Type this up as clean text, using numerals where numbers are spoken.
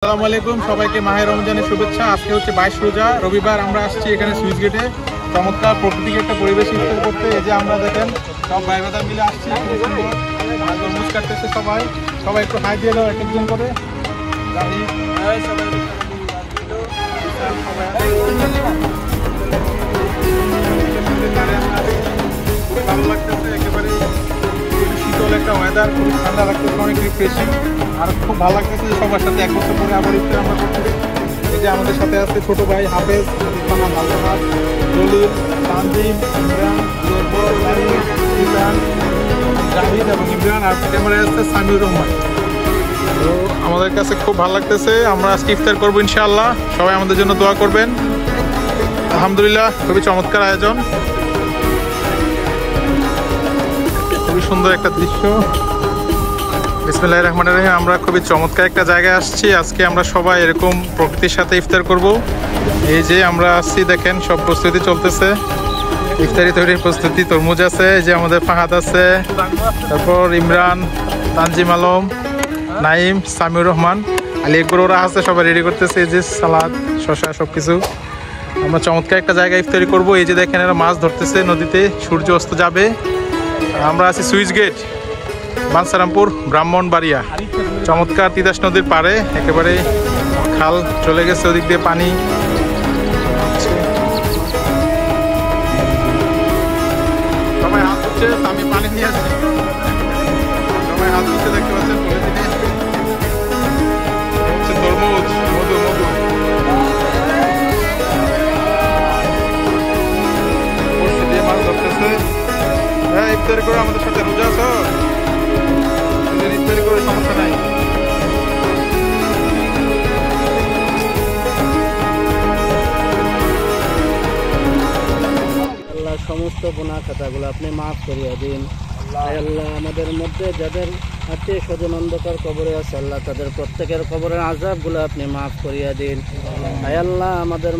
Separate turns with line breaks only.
আসসালামু আলাইকুম, সবাইকে মাহে রমজানের শুভেচ্ছা। আজকে হচ্ছে 22 রোজা, রবিবার। আমরা আসছি এখানে সুইচ গেটে চমৎকার প্রকৃতিক একটা পরিবেশ ইফতার করতে। এই যে আমরা দেখেন সব ভাই বাদার মিলে আসছি, খুব সুন্দর তরমুজ কাটতেছে সবাই। সবাই একটু হাই দিয়ে দাও এক একজন করে। ভালো লাগতেছে, একেবারে শীতল একটা ওয়েদার, খুব ঠান্ডা লাগতেছে, অনেক রিফ্রেশিং। আর খুব ভালো লাগতেছে যে সবার সাথে এক বছর পরে আবার ইফতার আমরা করতেছি। এই যে আমাদের সাথে আছে ছোট ভাই হাফেজ, দলিল, তানজিম, ইমরান, জাহিদ এবং ইমরান। আর ক্যামেরায় আছে সামিউর রহমান। তো আমাদের কাছে খুব ভালো লাগতেছে। আমরা আজকে ইফতার করবো ইনশাআল্লাহ। সবাই আমাদের জন্য দোয়া করবেন। আলহামদুলিল্লাহ, খুবই চমৎকার আয়োজন, খুবই সুন্দর একটা দৃশ্য। বিসমিল্লাহির রহমানির রহিম। আমরা খুবই চমৎকার একটা জায়গায় আসছি। আজকে আমরা সবাই এরকম প্রকৃতির সাথে ইফতার করব। এই যে আমরা আসছি, দেখেন সব প্রস্তুতি চলতেছে, ইফতারি তৈরির প্রস্তুতি। তরমুজ আছে, এই যে আমাদের ফাহাদ আছে, তারপর ইমরান, তানজিম আলম, নাইম, সামিউর রহমান, আলী আকবর, ওরা আছে, সবাই রেডি করতেছে। এই যে সালাদ, শসা, সব কিছু। আমরা চমৎকার একটা জায়গায় ইফতারি করব। এই যে দেখেন এরা মাছ ধরতেছে নদীতে, সূর্য অস্ত যাবে। আমরা আছি সুইচ গেট, বাঞ্ছারামপুর, ব্রাহ্মণবাড়িয়া। চমৎকার তিতাস নদীর পাড়ে, একেবারে খাল চলে গেছে, ওদিক দিয়ে পানি। সবাই হাত ধুচ্ছে, আমি পানি নিয়ে আসছি। সবাই হাত ধুচ্ছে, দেখতে পাচ্ছেন পলিথিনে। হচ্ছে তরমুজ, মধু মধু দিয়ে মাছ ধরতেছে। হ্যাঁ, ইফতারি করে আমাদের সাথে। রোজা আছো? ইফতারি করে সমস্যা নাই।
আল্লাহ সমস্ত গুনাহ খাতাগুলো আপনি মাফ করিয়া দিন। আল্লাহ আমাদের মধ্যে যাদের আত্মীয় স্বজন অন্ধকার কবরে আছে, আল্লাহ তাদের প্রত্যেকের কবরের আযাবগুলো আপনি মাফ করিয়া দিন। আল্লাহ আমাদের